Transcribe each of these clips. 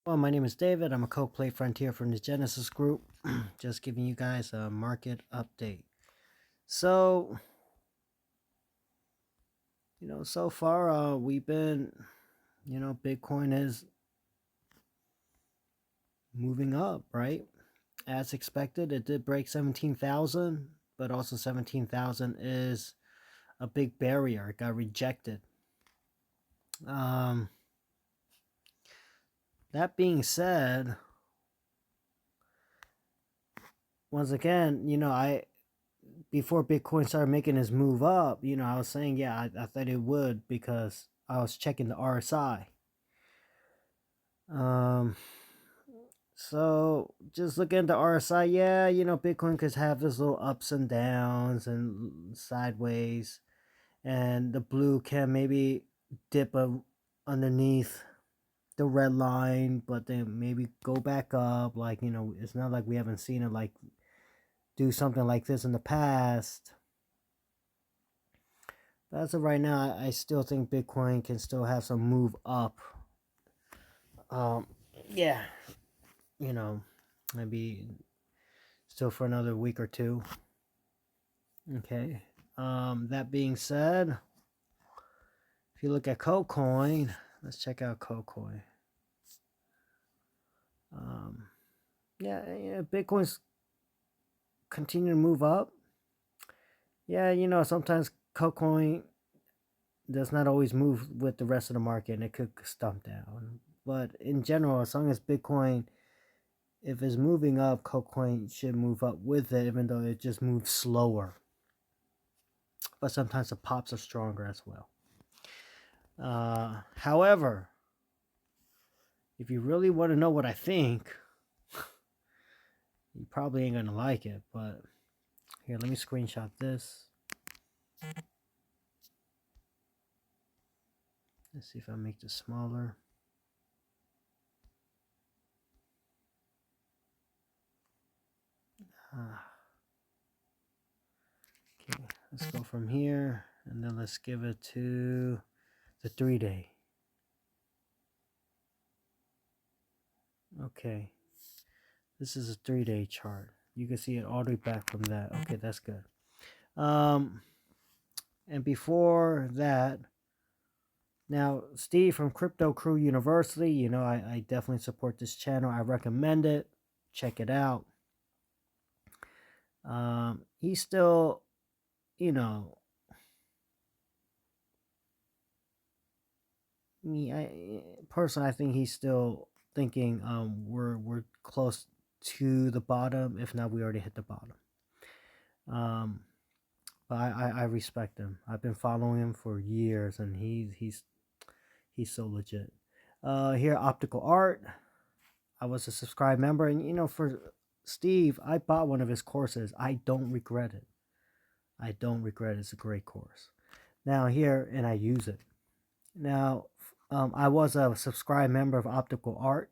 Well, my name is David. I'm a co-play frontier from the Genesis group. Just giving you guys a market update. So, so far we've been, Bitcoin is moving up, right? As expected, it did break 17,000, but also 17,000 is a big barrier. It got rejected. That being said, once again, before Bitcoin started making his move up, I was saying, yeah, I thought it would because I was checking the RSI. So just looking at the RSI, yeah, Bitcoin could have this little ups and downs and sideways, and the blue can maybe dip underneath the red line, but then maybe go back up. Like, it's not like we haven't seen it like do something like this in the past. But as of right now, I still think Bitcoin can still have some move up. Yeah, maybe still for another week or two. Okay. That being said, if you look at KuCoin, let's check out KuCoin. Yeah, Bitcoin's continue to move up. Yeah, sometimes KuCoin does not always move with the rest of the market, and it could stomp down. But in general, as long as Bitcoin, if it's moving up, KuCoin should move up with it, even though it just moves slower. But sometimes the pops are stronger as well. However, if you really want to know what I think, you probably ain't gonna like it. But here, let me screenshot this. Let's see if I make this smaller. Okay, let's go from here, and then let's give it to the 3-day. Okay, this is a 3-day chart. You can see it all the way back from that. Okay, that's good. And before that, now Steve from Crypto Crew University, I definitely support this channel. I recommend it. Check it out. He's still, I personally, I think he's still thinking we're close to the bottom. If not, we already hit the bottom. But I respect him. I've been following him for years, and he's so legit. Here, Optical Art. I was a subscribed member, and for Steve, I bought one of his courses. I don't regret it. I don't regret it. It's a great course. Now here, and I use it. Now, I was a subscribed member of Optical Art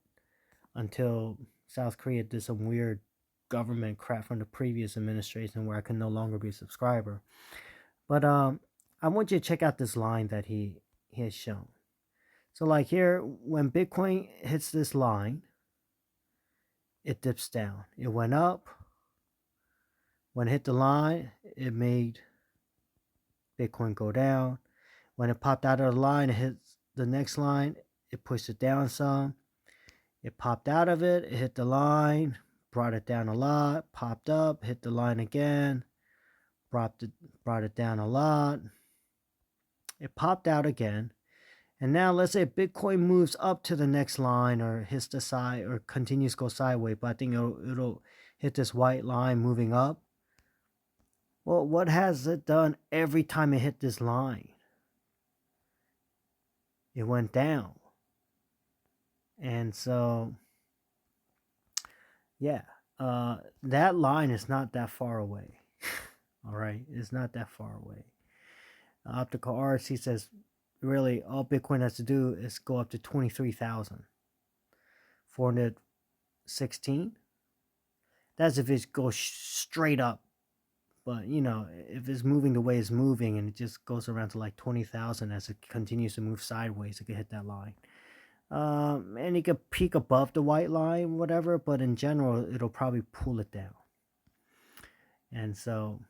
until South Korea did some weird government crap from the previous administration where I could no longer be a subscriber. But I want you to check out this line that he has shown. So like here, when Bitcoin hits this line, it dips down. It went up. When it hit the line, it made Bitcoin go down. When it popped out of the line, it hits the next line, it pushed it down some. It popped out of it, it hit the line, brought it down a lot, popped up, hit the line again, brought it down a lot. It popped out again. And now let's say Bitcoin moves up to the next line or hits the side or continues to go sideways, but I think it'll hit this white line moving up. Well, what has it done every time it hit this line? It went down. And so, yeah, that line is not that far away. All right, it's not that far away. Optical Arts, he says, really all Bitcoin has to do is go up to 23,416. That's if it goes straight up. But, if it's moving the way it's moving and it just goes around to like 20,000 as it continues to move sideways, it could hit that line. And it could peak above the white line, whatever, but in general, it'll probably pull it down. And so,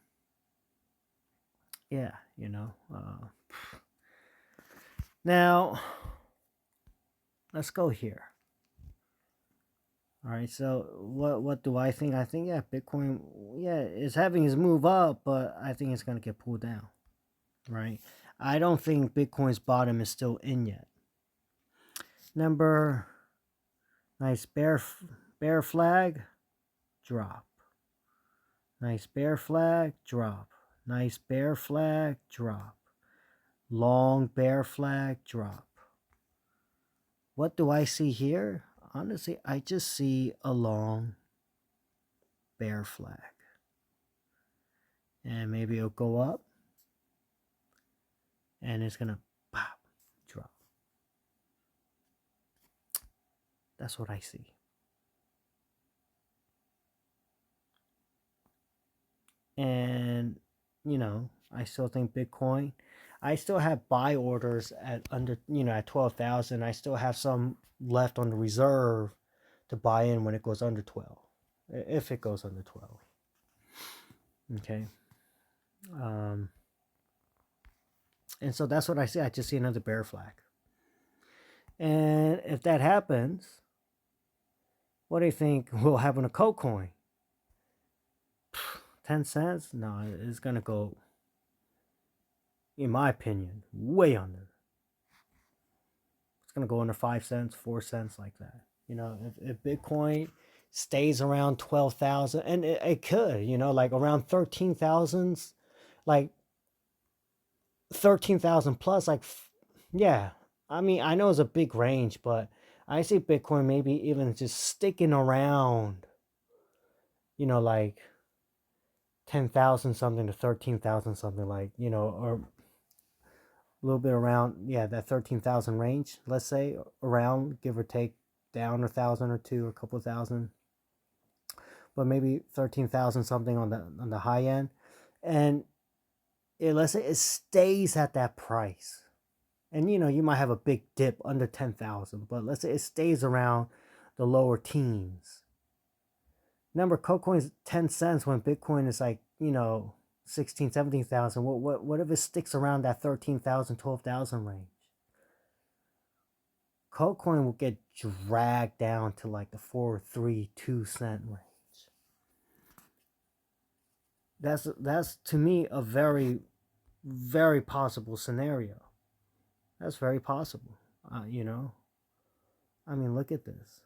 yeah, you know. Now, let's go here. All right, so what do I think? I think, yeah, Bitcoin, yeah, is having his move up, but I think it's going to get pulled down, right? I don't think Bitcoin's bottom is still in yet. Number, nice bear flag, drop. Nice bear flag, drop. Nice bear flag, drop. Long bear flag, drop. What do I see here? Honestly, I just see a long bear flag. And maybe it'll go up. And it's going to pop, drop. That's what I see. And, you know, I still think Bitcoin, I still have buy orders at under, you know, at 12,000. I still have some left on the reserve to buy in when it goes under 12. If it goes under 12. Okay. And so that's what I see. I just see another bear flag. And if that happens, what do you think will happen to Coin? 10 cents? No, it's going to go, in my opinion, way under. It's going to go under 5 cents, 4 cents, like that. You know, if Bitcoin stays around 12,000, and it could, you know, like around 13,000, like 13,000 plus, like, yeah. I mean, I know it's a big range, but I see Bitcoin maybe even just sticking around, you know, like 10,000 something to 13,000 something, like, you know, or a little bit around, yeah, that 13,000 range, let's say, around, give or take, down 1,000 or two, or a couple thousand, but maybe 13,000 something on the high end. And let's say it stays at that price. And, you know, you might have a big dip under 10,000, but let's say it stays around the lower teens. Remember, Coin's 10 cents when Bitcoin is like, you know, 16, 17,000. What if it sticks around that 13,000, 12,000 range? Coin will get dragged down to like the 4, 3, 2 cent range. That's to me a very, very possible scenario. That's very possible. You know, I mean, look at this.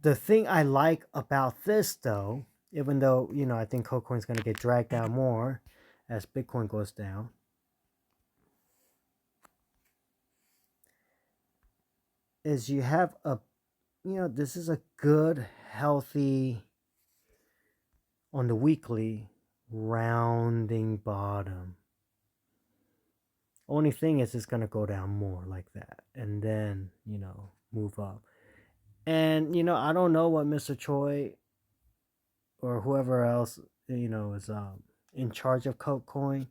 The thing I like about this, though, even though, you know, I think Coin's going to get dragged down more as Bitcoin goes down, is you have a, you know, this is a good, healthy, on the weekly, rounding bottom. Only thing is it's going to go down more like that and then, you know, move up. And, you know, I don't know what Mr. Choi or whoever else, you know, is in charge of Coin,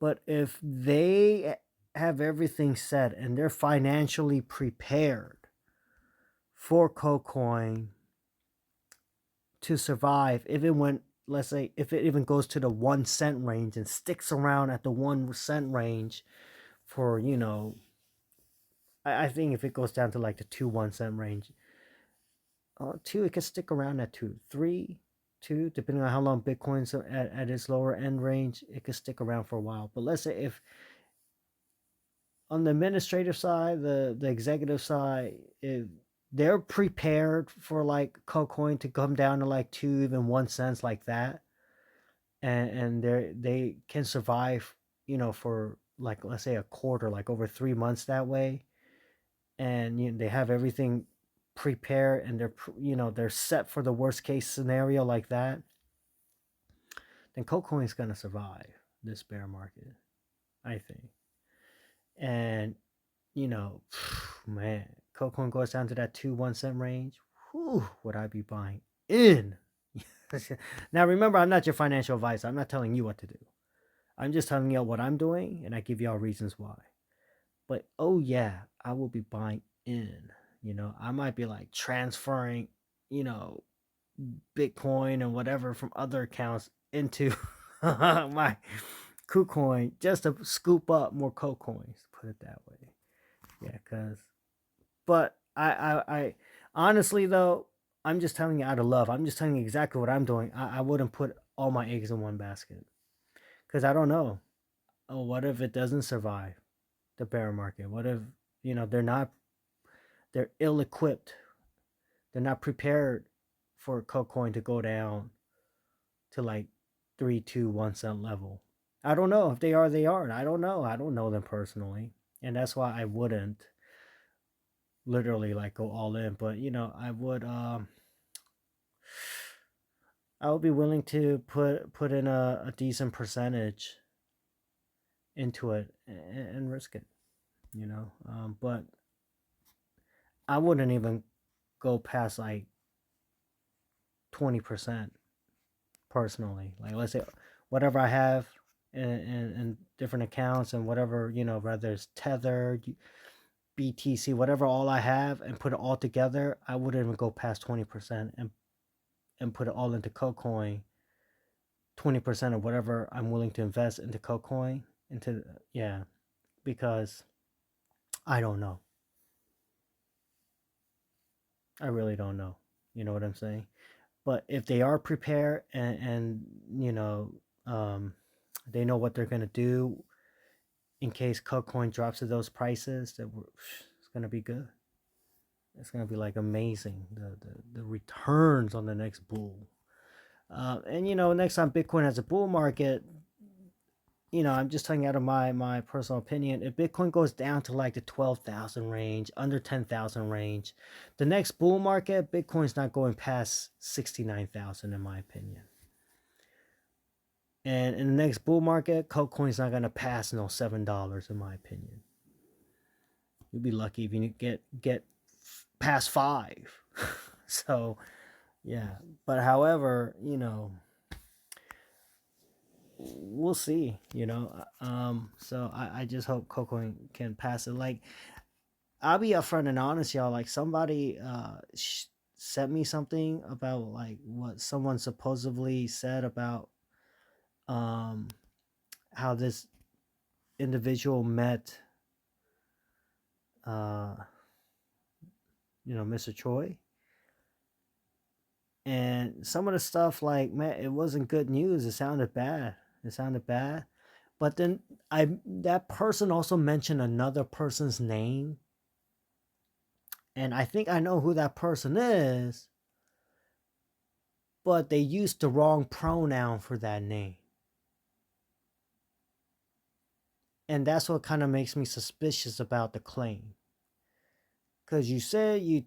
but if they have everything set and they're financially prepared for Coin to survive, even when, let's say, if it even goes to the 1 cent range and sticks around at the 1 cent range for, you know, I think if it goes down to like the 2 1 cent range, 2, it could stick around at 2, 3, 2, depending on how long Bitcoin's at its lower end range, it could stick around for a while. But let's say if on the administrative side, the executive side, if they're prepared for like Coin to come down to like 2, even 1 cents like that, and they can survive, you know, for like, let's say a quarter, like over 3 months that way, and you know, they have everything prepared and they're, you know, they're set for the worst case scenario like that, then Coin is going to survive this bear market, I think. And, you know, man, Coin goes down to that 2 1 cent range, whew, would I be buying in? Now remember, I'm not your financial advisor. I'm not telling you what to do. I'm just telling you what I'm doing, and I give y'all reasons why. But oh yeah, I will be buying in. I might be like transferring, you know, Bitcoin and whatever from other accounts into my KuCoin just to scoop up more KuCoins. Put it that way. Yeah, but I honestly though, I'm just telling you out of love. I'm just telling you exactly what I'm doing. I wouldn't put all my eggs in one basket because I don't know. Oh, what if it doesn't survive the bear market? What if they're ill equipped? They're not prepared for KuCoin to go down to like 3, 2, 1 cent level. I don't know if they are. They aren't. I don't know. I don't know them personally, and that's why I wouldn't literally like go all in. But I would. I would be willing to put in a decent percentage into it and risk it. But I wouldn't even go past like 20% personally. Like let's say whatever I have in different accounts and whatever, whether it's Tether, BTC, whatever all I have and put it all together, I wouldn't even go past 20% and put it all into KuCoin. 20% of whatever I'm willing to invest into KuCoin yeah, because I don't know. I really don't know. You know what I'm saying? But if they are prepared and they know what they're gonna do in case KuCoin drops to those prices, it's gonna be good. It's gonna be like amazing. The returns on the next bull. And next time Bitcoin has a bull market, I'm just telling you out of my personal opinion. If Bitcoin goes down to like the 12,000 range, under 10,000 range, the next bull market, Bitcoin's not going past 69,000 in my opinion. And in the next bull market, KuCoin's not gonna pass no $7 in my opinion. You'll be lucky if you get past 5. So yeah, but however, we'll see. So I just hope KuCoin can pass it. Like I'll be upfront and honest, y'all. Like somebody sent me something about like what someone supposedly said about how this individual met Mr. Choi. And some of the stuff, like, man, it wasn't good news. It sounded bad. But then that person also mentioned another person's name. And I think I know who that person is. But they used the wrong pronoun for that name. And that's what kind of makes me suspicious about the claim. Because you said you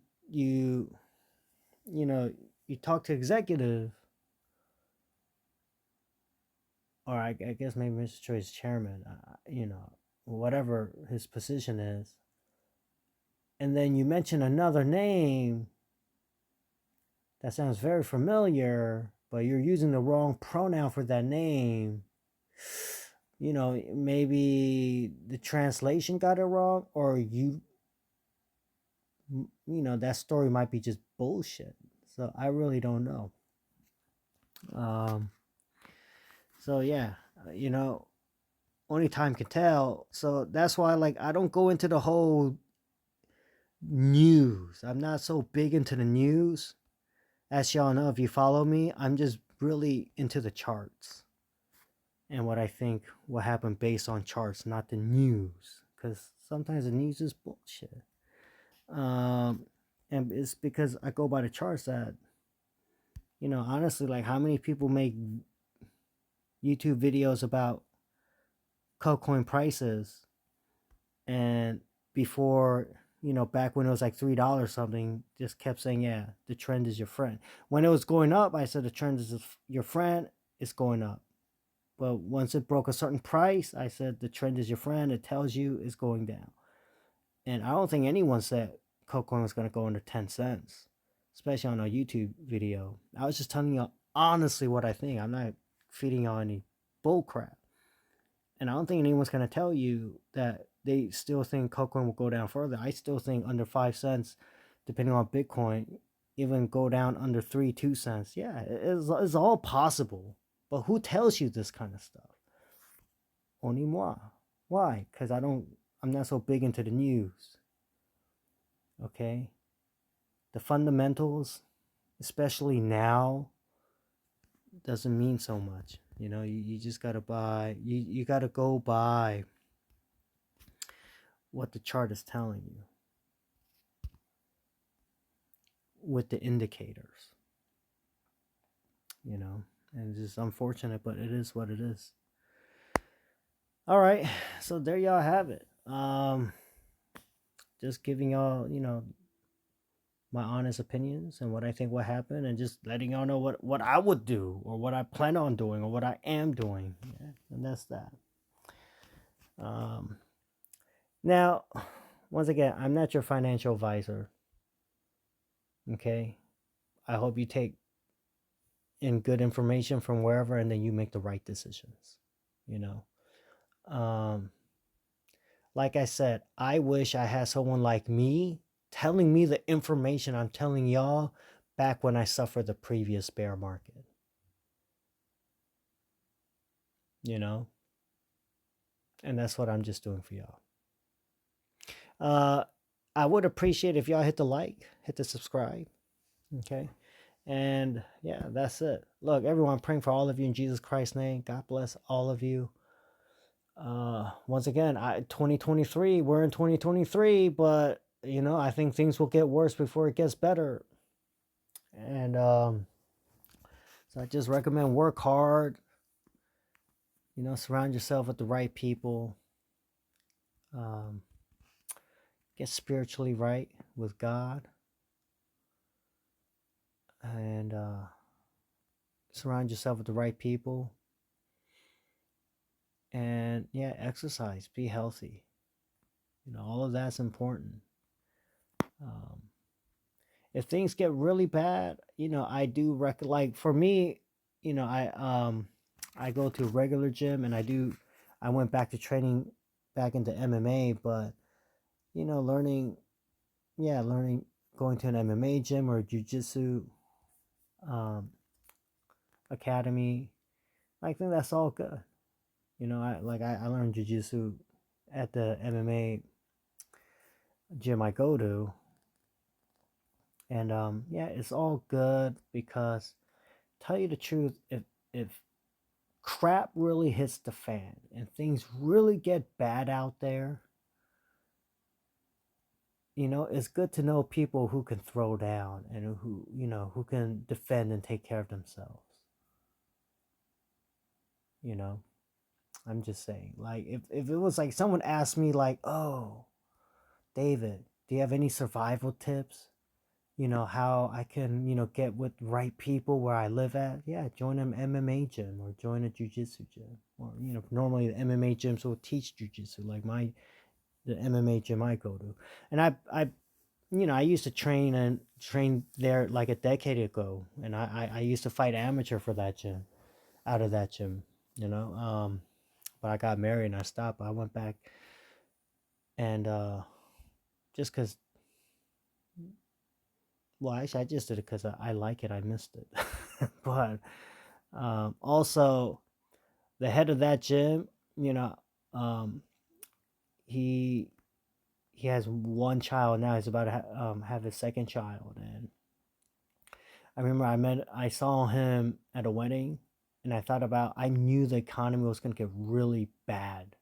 talk to executive, or I guess maybe Mr. Choi is chairman, whatever his position is, and then you mention another name that sounds very familiar, but you're using the wrong pronoun for that name. Maybe the translation got it wrong, or that story might be just bullshit. So I really don't know. So yeah, only time can tell. So that's why, like, I don't go into the whole news. I'm not so big into the news. As y'all know, if you follow me, I'm just really into the charts and what I think will happen based on charts, not the news. Because sometimes the news is bullshit. And it's because I go by the charts that, honestly, like, how many people make YouTube videos about KuCoin prices, and before, back when it was like $3 something, just kept saying, yeah, the trend is your friend. When it was going up, I said the trend is your friend, it's going up. But once it broke a certain price, I said the trend is your friend, it tells you it's going down. And I don't think anyone said KuCoin was going to go under 10 cents, especially on a YouTube video. I was just telling you honestly what I think. I'm not feeding y'all any bull crap. And I don't think anyone's going to tell you that they still think Bitcoin will go down further. I still think under 5 cents, depending on Bitcoin, even go down under 2 cents. Yeah, it's all possible. But who tells you this kind of stuff? Only moi. Why? Because I'm not so big into the news. Okay? The fundamentals, especially now, doesn't mean so much. You just gotta buy, you gotta go by what the chart is telling you with the indicators. And it's just unfortunate, but it is what it is. All right, so there y'all have it. Just giving y'all, my honest opinions and what I think will happen, and just letting y'all know what I would do, or what I plan on doing, or what I am doing. Yeah, and that's that. Now, once again, I'm not your financial advisor. Okay? I hope you take in good information from wherever, and then you make the right decisions. Like I said, I wish I had someone like me telling me the information I'm telling y'all back when I suffered the previous bear market. And that's what I'm just doing for y'all. I would appreciate if y'all hit the like, hit the subscribe. Okay? And yeah, that's it. Look, everyone, praying for all of you in Jesus Christ's name. God bless all of you. Once again, 2023, we're in 2023, but I think things will get worse before it gets better. And so I just recommend work hard, surround yourself with the right people, get spiritually right with God, and surround yourself with the right people. And yeah, exercise, be healthy. All of that's important. If things get really bad, I do like for me, I go to a regular gym, and I went back to training back into MMA, but learning going to an MMA gym or a jiu-jitsu academy, I think that's all good. I learned jiu-jitsu at the MMA gym I go to, and yeah, it's all good, because tell you the truth, if crap really hits the fan and things really get bad out there, it's good to know people who can throw down and who can defend and take care of themselves. I'm just saying, like, if it was like someone asked me like, oh, David, do you have any survival tips? How I can, get with right people where I live at? Yeah, join an MMA gym or join a jiu-jitsu gym. Or, normally the MMA gyms will teach jiu-jitsu, like the MMA gym I go to. And I used to train there like a decade ago. And I used to fight amateur for that gym, out of that gym, but I got married and I stopped. I went back, and just because, well, actually, I just did it because I like it. I missed it. But also, the head of that gym, um, he has one child now. He's about to have his second child. And I remember I saw him at a wedding, and I knew the economy was going to get really bad.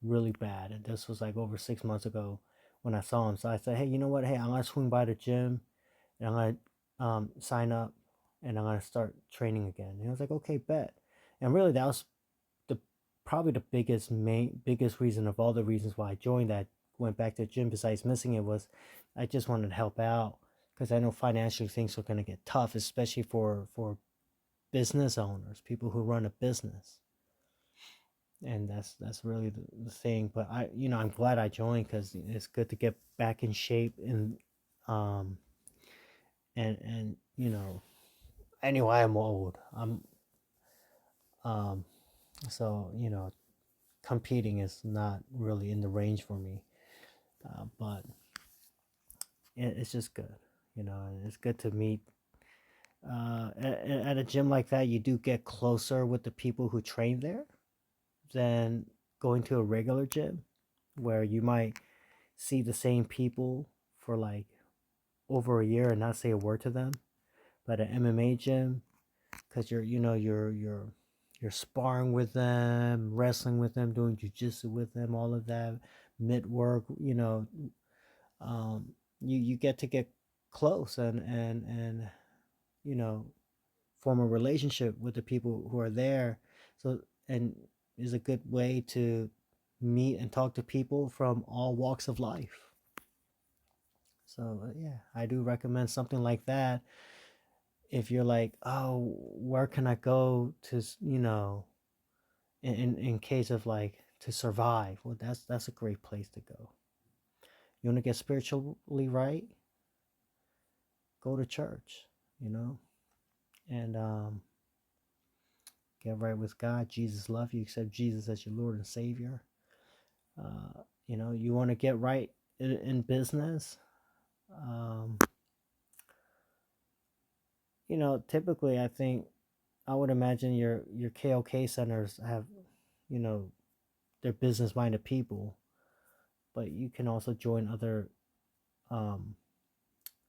And this was like over 6 months ago when I saw him. So I said, hey, you know what? Hey, I'm going to swing by the gym, and I'm going to sign up, and I'm going to start training again. And he was like, okay, bet. And really, that was probably the biggest reason of all the reasons why I went back to the gym, besides missing it, was I just wanted to help out, because I know financially things are going to get tough, especially for business owners, people who run a business. And that's really the thing. But I'm glad I joined, because it's good to get back in shape. And and anyway, I'm old. So competing is not really in the range for me. But it's just good, you know. And it's good to meet. At a gym like that, you do get closer with the people who train there than going to a regular gym, where you might see the same people for like over a year and not say a word to them. But at an MMA gym, because you're sparring with them, wrestling with them, doing jujitsu with them, all of that mid work, you get close and form a relationship with the people who are there. So, and is a good way to meet and talk to people from all walks of life. So yeah, I do recommend something like that. If you're like, oh, where can I go to, in case of like to survive? Well, that's a great place to go. You want to get spiritually right? Go to church, and get right with God. Jesus love you. Accept Jesus as your Lord and Savior. You want to get right in business. Um, Typically, I would imagine your KOK centers have, you know, they're business minded people, but you can also join other um,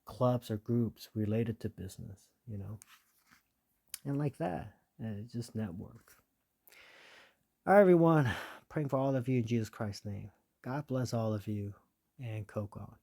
clubs or groups related to business, and like that, and just network. All right, everyone, praying for all of you in Jesus Christ's name. God bless all of you, and Coke on.